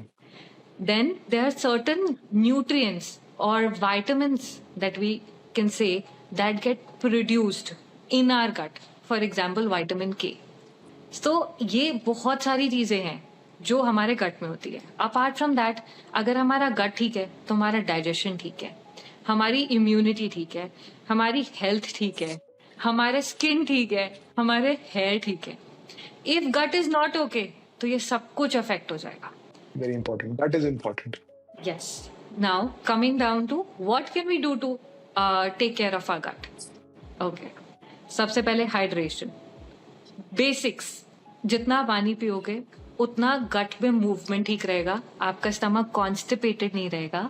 Then there are certain nutrients or vitamins that we can say that get produced in our gut. For example, vitamin K. तो ये बहुत सारी चीजें हैं जो हमारे गट में होती है. अपार्ट फ्रॉम दैट, अगर हमारा गट ठीक है तो हमारा डाइजेशन ठीक है, हमारी इम्यूनिटी ठीक है, हमारी हेल्थ ठीक है, हमारे स्किन ठीक है, हमारे हेयर ठीक है. If gut is not okay तो ये सब कुछ अफेक्ट हो जाएगा. Very important. That is important. Yes. Now coming down to what can we do to take care of our gut. Okay. सबसे पहले हाइड्रेशन. बेसिक्स. जितना पानी पियोगे उतना गट में मूवमेंट ठीक रहेगा, आपका स्टमक कॉन्स्टिपेटेड नहीं रहेगा,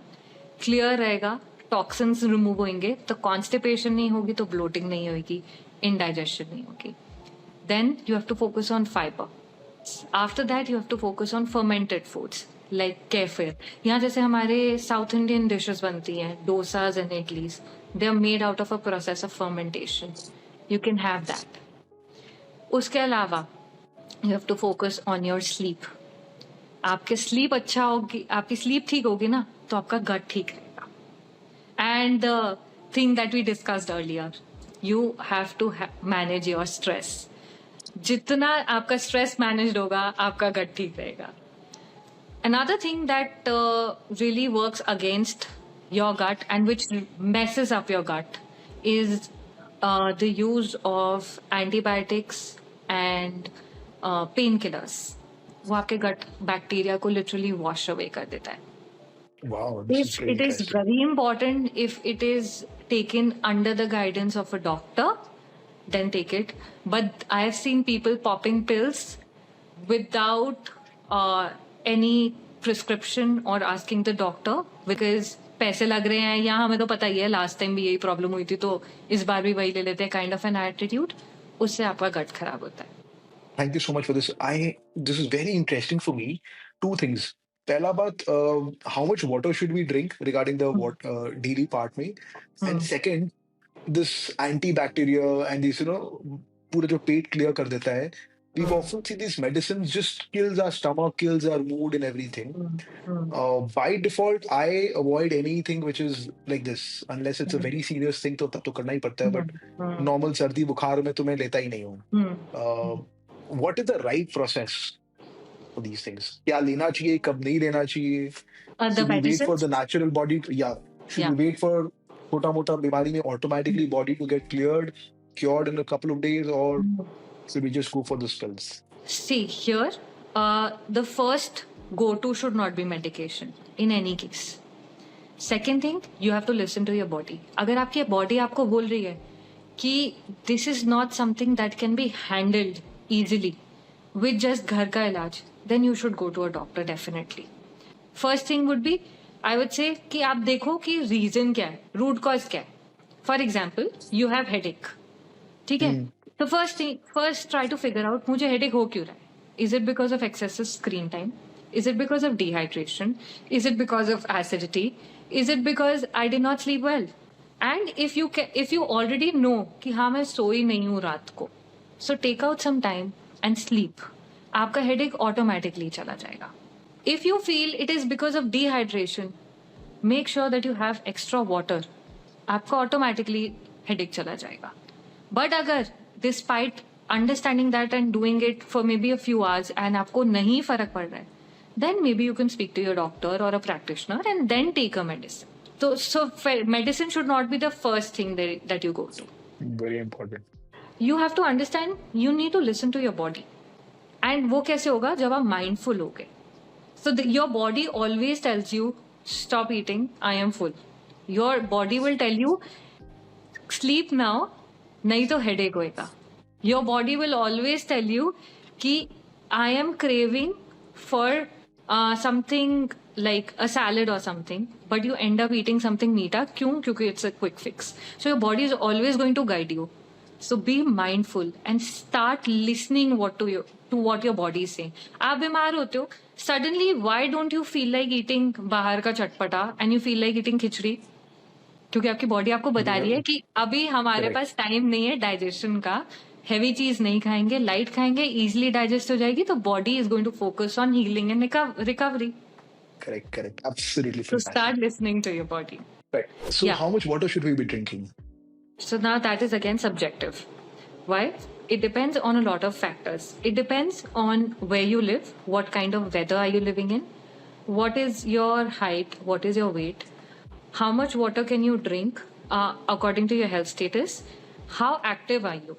क्लियर रहेगा, टॉक्सिन्स रिमूव होंगे, तो कॉन्स्टिपेशन नहीं होगी तो ब्लोटिंग नहीं होगी, इंडाइजेशन नहीं होगी. Then you have to focus on fibre. After that you have to focus on fermented foods like kefir. यहाँ जैसे हमारे साउथ इंडियन डिशेस बनती हैं, dosas and idlis, they are made out of a process of fermentation. You can have that. उसके अलावा you have to focus on your sleep. आपके sleep अच्छा होगी, आपकी स्लीप ठीक होगी ना, तो आपका गट ठीक रहेगा. And the thing that we discussed earlier, you have to manage your stress. जितना आपका स्ट्रेस मैनेज होगा, आपका गट ठीक रहेगा. Another thing that really works against your gut and which messes up your gut is the use of antibiotics and painkillers. वो आपके gut bacteria को literally wash away कर देता है. Wow, this is If very it is interesting. very important, if it is taken under the guidance of a doctor, then take it. But I have seen people popping pills without any prescription or asking the doctor because पैसे लग रहे हैं, या हमें तो पता ही है last time भी यही प्रॉब्लम हुई थी तो इस बार भी वही ले लेते हैं, काइंड ऑफ एन एटीट्यूड. उससे आपका गट खराब होता है. Thank you so much for this. This is very interesting for me. Two things. पहला बात, how much water should we drink regarding the daily part में, and second, this antibacteria and this पूरा जो पेट क्लियर कर देता है. We've often seen these medicines just kills our stomach, kills our mood and everything. By default, I avoid anything which is like this unless it's a very serious thing. तो तब तो करना ही पड़ता है. But normal सर्दी बुखार में तो मैं लेता ही नहीं हूँ. What is the right process for these things? क्या लेना चाहिए, कब नहीं लेना चाहिए? The Should we wait medicines? for the natural body? Should we wait for छोटा मोटा बीमारी में automatically body to get cured in a couple of days, or should we just go for the pills? See, here, the first go-to should not be medication in any case. Second thing, you have to listen to your body. अगर आपकी body आपको बोल रही है कि this is not something that can be handled easily with just घर का इलाज, then you should go to a doctor definitely. First thing would be, I would say कि आप देखो कि reason क्या है, root cause क्या है. For example, you have headache. ठीक है? तो first try to figure out मुझे headache हो क्यों रहा है. Is it because of excessive screen time? Is it because of dehydration? Is it because of acidity? Is it because I did not sleep well? And if you already know कि हाँ मैं सोई नहीं हूँ रात को, so take out some time and sleep. आपका headache automatically चला जाएगा. If you feel it is because of dehydration, make sure that you have extra water. आपका automatically headache चला जाएगा. But अगर despite understanding that and doing it for maybe a few hours and आपको नहीं फर्क पड़ रहा है, then maybe you can speak to your doctor or a practitioner and then take a medicine. So medicine should not be the first thing that you go to. Very important. You have to understand, you need to listen to your body. And वो कैसे होगा जब आप mindful होगे. So your body always tells you, stop eating, I am full. Your body will tell you, sleep now, नहीं तो headache होएगा. Your body will always tell you कि I am craving for something like a salad or something, but you end up eating something मीठा. क्यों? क्योंकि it's a quick fix. So your body is always going to guide you. So be mindful and start listening to what your body is saying. आप बीमार होते हो, suddenly why don't you feel like eating बाहर का चटपटा and you feel like eating खिचड़ी? क्योंकि आपकी body आपको बता रही है कि अभी हमारे पास टाइम नहीं है डाइजेशन का, हैवी चीज नहीं खाएंगे, लाइट खाएंगे, इजीली डाइजेस्ट हो जाएगी, तो body is going to focus on healing and recovery. Correct, correct. Absolutely So fantastic. start listening to your body. Right. So, Yeah. how much water should we be drinking? So now that is again subjective. Why? It depends on a lot of factors. It depends on where you live, what kind of weather are you living in, what is your height, what is your weight, how much water can you drink according to your health status, how active are you.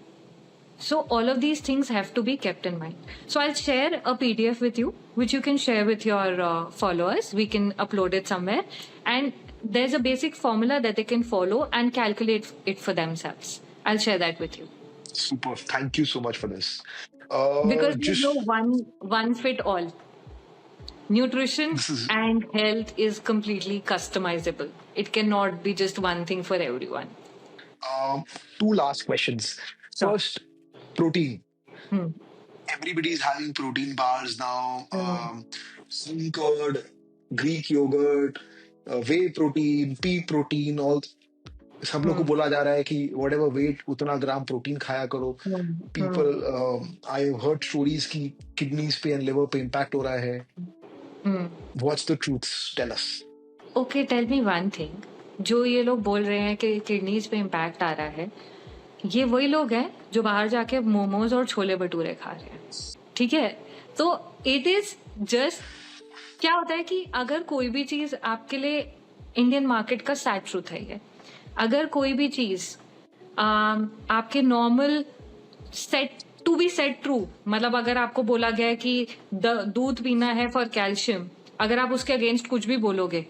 So all of these things have to be kept in mind. So I'll share a PDF with you, which you can share with your followers. We can upload it somewhere, and there's a basic formula that they can follow and calculate it for themselves. I'll share that with you Super. Thank you so much for this. because there's no Just one fit all. Nutrition this is and health is completely customizable. It cannot be just one thing for everyone. um, two last questions. Sure. First, protein. Hmm. Everybody's having protein bars now. Hmm. Sea curd, Greek yogurt, whey protein, pea protein. All सब लोग को Hmm. बोला जा रहा है कि whatever weight उतना gram protein खाया करो. Hmm. Hmm. People, I have heard stories कि kidneys पे and liver पे impact हो रहा है. Hmm. What's the truth? Tell us. Okay tell me one thing. जो ये लोग बोल रहे हैं कि किडनीज पे इम्पैक्ट आ रहा है, ये वही लोग हैं जो बाहर जाके मोमोज और छोले भटूरे खा रहे हैं. ठीक है, तो इट इज जस्ट क्या होता है कि अगर कोई भी चीज आपके लिए इंडियन मार्केट का सैड ट्रूथ है ये. अगर कोई भी चीज आपके normal set to be set true, मतलब अगर आपको बोला गया है कि दूध पीना है फॉर कैल्शियम, अगर आप उसके अगेंस्ट कुछ भी बोलोगे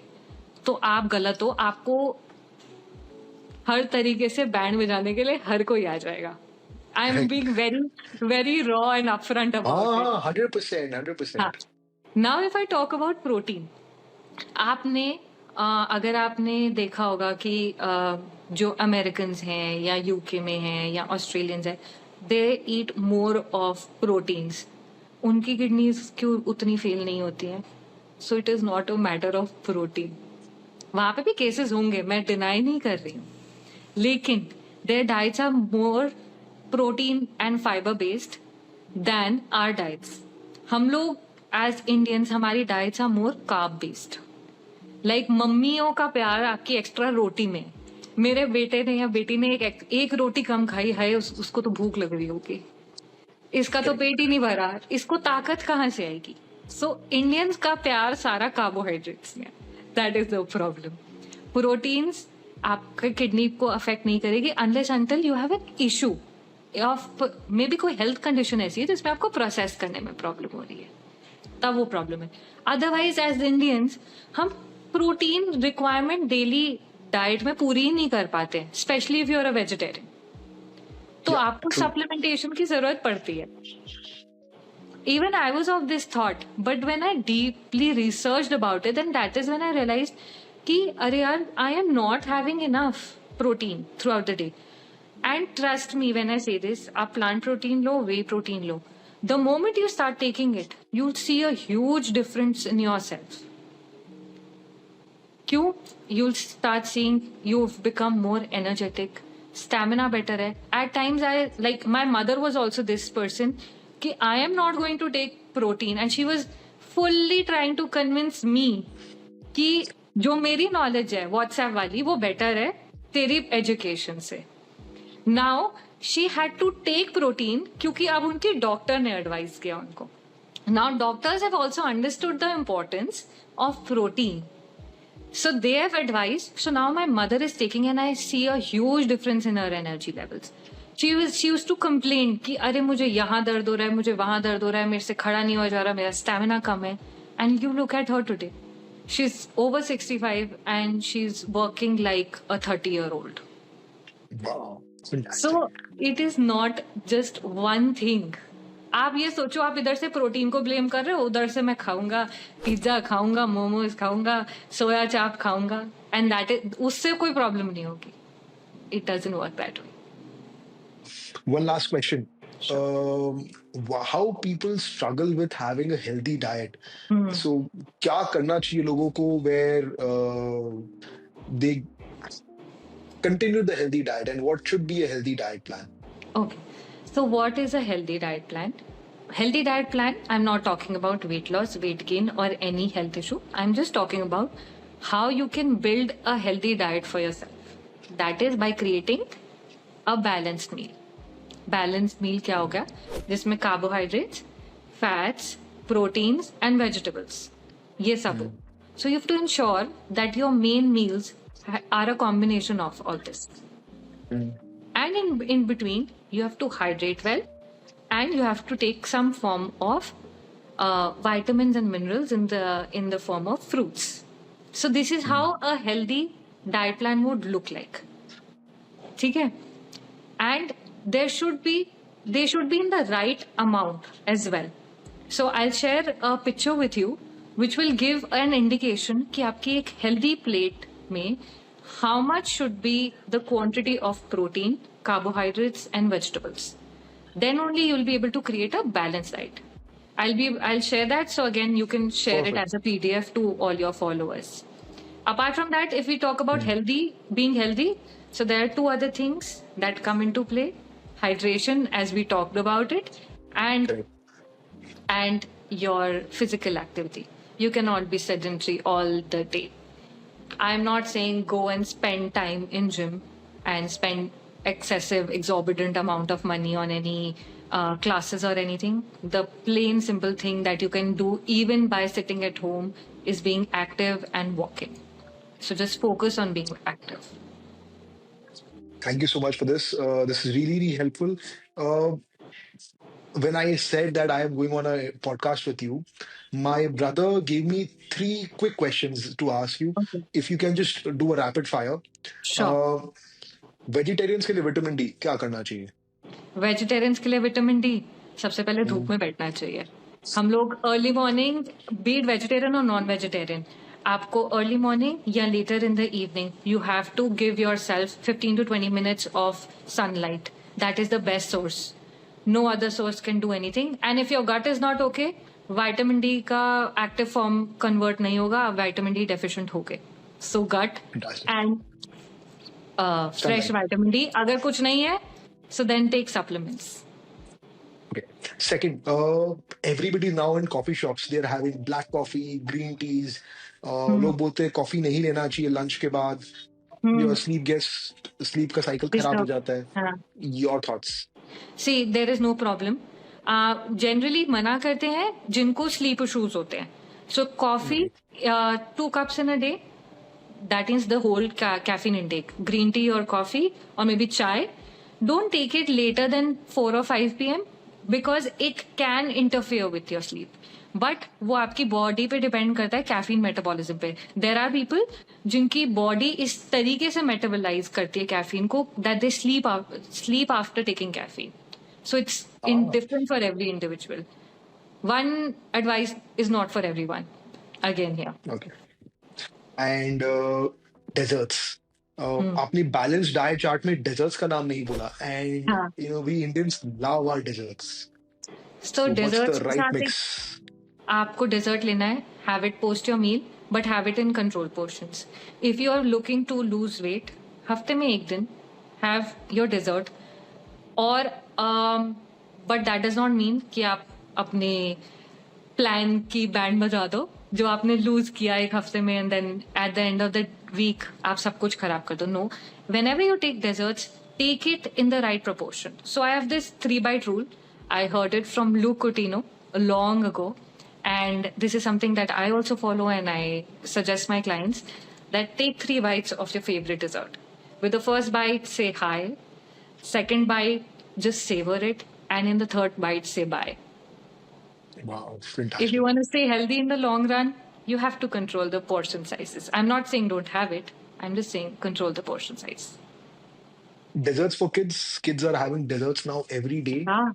तो आप गलत हो. आपको हर तरीके से बैंड बजाने के लिए हर कोई आ जाएगा. I am being Correct. Very very raw and upfront about it. हाँ, 100%, हाँ. 100%. Now if I talk about protein, आपने अगर आपने देखा होगा कि जो अमेरिकन हैं या यूके में हैं या ऑस्ट्रेलियंस हैं, दे ईट मोर ऑफ प्रोटीन्स. उनकी किडनीज क्यों उतनी फेल नहीं होती हैं? सो it is not a matter of protein. वहां पे भी केसेस होंगे, मैं डिनाई नहीं कर रही हूँ, लेकिन their diets are more protein and fibre based than are diets. हम लोग एज इंडियंस, हमारी diets are more carb based. Like मम्मियों का प्यार आपकी एक्स्ट्रा रोटी में. मेरे बेटे ने या बेटी ने एक रोटी कम खाई है, उसको तो भूख लग रही होगी. इसका तो Correct. पेट ही नहीं भरा, इसको ताकत कहाँ से आएगी? सो इंडियंस का प्यार सारा कार्बोहाइड्रेट्स में. That is the problem. Proteins आपके किडनी को अफेक्ट नहीं करेगी unless until you have an issue of may be कोई हेल्थ कंडीशन ऐसी है जिसमें आपको प्रोसेस करने में प्रॉब्लम हो रही है, तब वो प्रॉब्लम है. अदरवाइज एज इंडियंस हम प्रोटीन रिक्वायरमेंट डेली डाइट में पूरी ही नहीं कर पाते, especially if you are a vegetarian. तो Yeah, आपको true. सप्लीमेंटेशन की जरूरत पड़ती है. Even I was of this thought, but when I deeply researched about it, then that is when I realized कि अरे यार, I am not having enough protein throughout the day. And trust me when I say this, आप plant protein low, whey protein low. The moment you start taking it, you'll see a huge difference in yourself. क्यों? You'll start seeing you've become more energetic, stamina better है. At times I like my mother was also this person कि I am not going to take protein, and she was fully trying to convince me कि जो मेरी knowledge है WhatsApp वाली वो better है तेरी एजुकेशन से. Now she had to take protein क्योंकि अब उनकी डॉक्टर ने एडवाइस किया उनको. Now doctors have also understood the importance of protein. So they have advised. So now my mother is taking, and I see a huge difference in her energy levels. She used to complain कि अरे मुझे यहाँ दर्द हो रहा है, मुझे वहाँ दर्द हो रहा है, मेरे से खड़ा नहीं हो जा रहा, मेरा स्टैमिना कम है. And you look at her today. She's over 65 and she's working like a 30-year-old. Wow. So Fantastic. it is not just one thing. आप ये सोचो, आप इधर से प्रोटीन को ब्लेम कर रहे हो, उधर से मैं खाऊंगा पिज्जा, खाऊंगा मोमोज, खाऊंगा सोया चाप, खाऊंगा, एंड दैट इज उससे कोई प्रॉब्लम नहीं होगी. It doesn't work that way. One last question. Sure. How people struggle with having a healthy diet. Hmm. So, क्या करना चाहिए लोगों को where they continue the healthy diet, and what should be a healthy diet plan? Okay. So what is a healthy diet plan? Healthy diet plan, I'm not talking about weight loss, weight gain, or any health issue. I'm just talking about how you can build a healthy diet for yourself. That is by creating a balanced meal. Balanced meal क्या हो गया? जिसमें carbohydrates, fats, proteins, and vegetables. ये सब हो. So you have to ensure that your main meals are a combination of all this. And in between, you have to hydrate well, and you have to take some form of vitamins and minerals in the form of fruits. So this is how a healthy diet plan would look like. ठीक है? And they should be in the right amount as well. So I'll share a picture with you which will give an indication कि आपकी एक healthy plate में how much should be the quantity of protein, carbohydrates and vegetables. Then only you'll be able to create a balanced diet. I'll share that, so again you can share it Perfect. as a PDF to all your followers. Apart from that, if we talk about being healthy, so there are two other things that come into play: hydration, as we talked about it, and Correct. and your physical activity. You cannot be sedentary all the day. I'm not saying go and spend time in gym and spend excessive, exorbitant amount of money on any classes or anything. The plain simple thing that you can do even by sitting at home is being active and walking. So just focus on being active. Thank you so much for this. This is really, really helpful. Uh, when I said that I am going on a podcast with you, my brother gave me three quick questions to ask you. Okay. If you can just do a rapid fire. Sure. Vegetarians के लिए vitamin D क्या करना चाहिए? Vegetarians के लिए vitamin D सबसे पहले धूप में बैठना चाहिए. हम लोग अर्ली मॉर्निंग, बीट वेजिटेरियन और नॉन वेजिटेरियन, आपको अर्ली मॉर्निंग या later in the evening you have to give yourself 15 to 20 minutes of sunlight. That is the best source. No other source can do anything. And if your gut is not okay, vitamin D का active form convert नहीं होगा, आप vitamin D deficient हो गए. So gut Fantastic. And fresh Sunlight. vitamin D. अगर कुछ नहीं है, so then take supplements. Okay. Second, everybody now in coffee shops, they're having black coffee, green teas. लोग बोलते हैं कॉफी नहीं लेना चाहिए लंच के बाद. Your sleep का cycle खराब हो Disturb. जाता है. हाँ. Your thoughts? See, there is no problem. Generally मना करते हैं जिनको sleep issues होते हैं. So coffee, 2 cups in a day. That is the whole caffeine intake. Green tea or coffee or maybe chai. Don't take it later than 4 or 5 p.m. because it can interfere with your sleep. But वो आपकी body पे depend करता है caffeine metabolism पे. There are people जिनकी body इस तरीके से मेटाबोलाइज करती है कैफीन को that they sleep after taking caffeine. So it's in Ah, different for every individual. One advice is not for every one. Again here. okay. And desserts. आपने balance diet chart में desserts का नाम नहीं बोला. And हाँ. we Indians love our desserts. So So what's desserts the के right साथ mix? आपको डेजर्ट लेना है, have it post your meal, but have it in control portions. If you are looking to lose weight, हफ्ते में एक दिन have your dessert. और but that does not mean कि आप अपने प्लान की बैंड बजा दो जो आपने लूज किया एक हफ्ते में and then at the end of the week आप सब कुछ खराब कर दो. No, whenever you take desserts, take it in the right proportion. So I have this 3-bite rule. I heard it from Luke Coutinho long ago. And this is something that I also follow and I suggest my clients that take 3 bites of your favorite dessert. With the first bite, say hi. Second bite, just savor it. And in the third bite, say bye. Wow, If fantastic. you want to stay healthy in the long run, you have to control the portion sizes. I'm not saying don't have it. I'm just saying control the portion size. Desserts for kids. Kids are having desserts now every day. Yeah.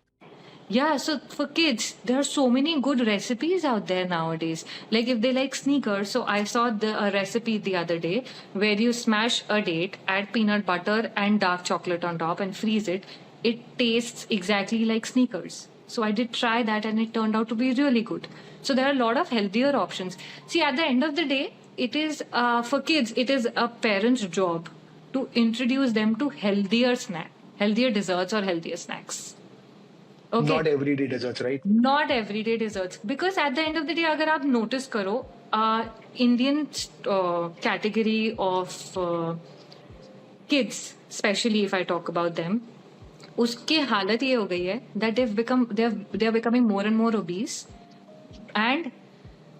Yeah, so for kids, there are so many good recipes out there nowadays. Like if they like sneakers, so I saw a recipe the other day where you smash a date, add peanut butter and dark chocolate on top and freeze it. It tastes exactly like sneakers. So I did try that and it turned out to be really good. So there are a lot of healthier options. See, at the end of the day, it is for kids, it is a parent's job to introduce them to healthier desserts or healthier snacks. Okay. Not everyday desserts, right? Not everyday desserts, because at the end of the day अगर आप notice करो, Indian category of kids, especially if I talk about them, उसकी हालत ये हो गई है that they are becoming more and more obese, and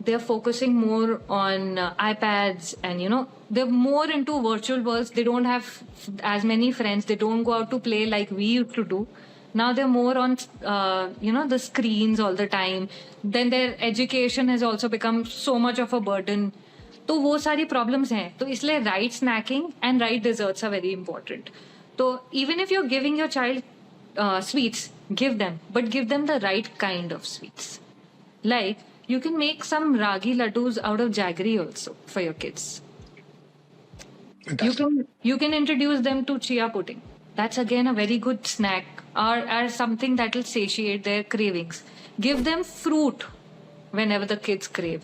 they're focusing more on iPads, and they're more into virtual worlds. They don't have as many friends. They don't go out to play like we used to do. Now they're more on the screens all the time. Then their education has also become so much of a burden. तो वो सारी problems हैं, तो इसलिए right snacking and right desserts are very important. तो even if you are giving your child sweets, give them, but give them the right kind of sweets. Like, you can make some ragi laddus out of jaggery also for your kids. You Fantastic. can introduce them to chia pudding. That's again a very good snack, or something that will satiate their cravings. Give them fruit whenever the kids crave.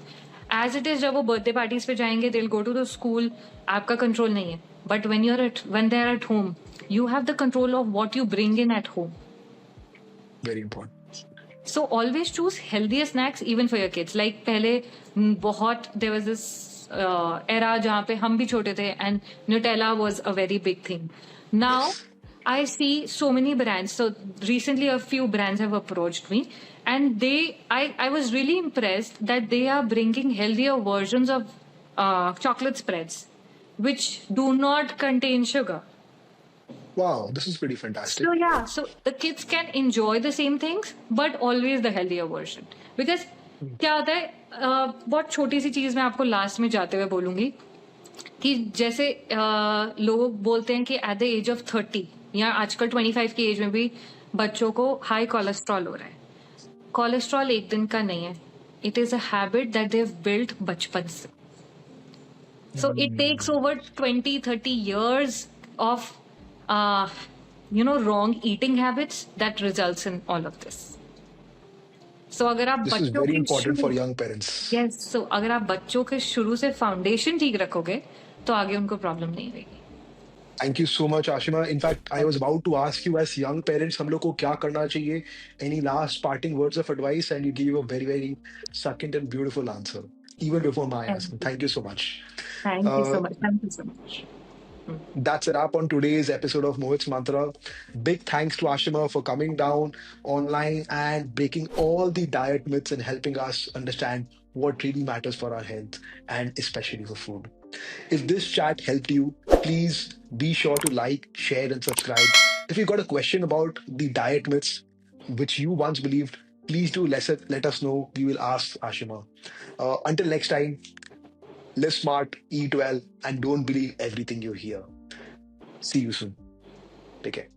As it is, जब वो birthday parties पे जाएंगे, they'll go to the school. आपका control नहीं है. But when they're at home, you have the control of what you bring in at home. Very important. So always choose healthier snacks even for your kids. Like पहले बहुत there was this era जहाँ पे हम भी छोटे थे and Nutella was a very big thing. Now Yes. I see so many brands. So recently a few brands have approached me, and I was really impressed that they are bringing healthier versions of chocolate spreads which do not contain sugar. Wow, this is pretty fantastic. So yeah, so the kids can enjoy the same things, but always the healthier version. Because क्या होता है, बहुत छोटी सी चीज मैं आपको last में जाते हुए बोलूंगी कि जैसे लोग बोलते हैं कि एट द एज ऑफ 30 या आजकल 25 की एज में भी बच्चों को हाई कोलेस्ट्रॉल हो रहा है. कोलेस्ट्रॉल एक दिन का नहीं है. It is a habit that they have built बचपन से. So it takes over 20-30 years of wrong eating habits that results in all of this. So अगर आप This is बच्चों very के important for शुरू young parents. yes, so अगर आप बच्चों के शुरू से फाउंडेशन ठीक रखोगे तो आगे उनको प्रॉब्लम नहीं रहेगी. Thank you so much, Ashima. In fact, I was about to ask you, as young parents, हम लोग को क्या करना चाहिए? Any last parting words of advice? And you gave a very, very succinct and beautiful answer, even before my Thank asking. you. Thank you so much. Thank you Uh, so much. Thank you so much. That's a wrap on today's episode of Mohit's Mantra. Big thanks to Ashima for coming down online and breaking all the diet myths and helping us understand what really matters for our health and especially for food. If this chat helped you, please be sure to like, share, and subscribe. If you got a question about the diet myths which you once believed, please do let us know. We will ask Ashima. Until next time, live smart, eat well, and don't believe everything you hear. See you soon. Take care.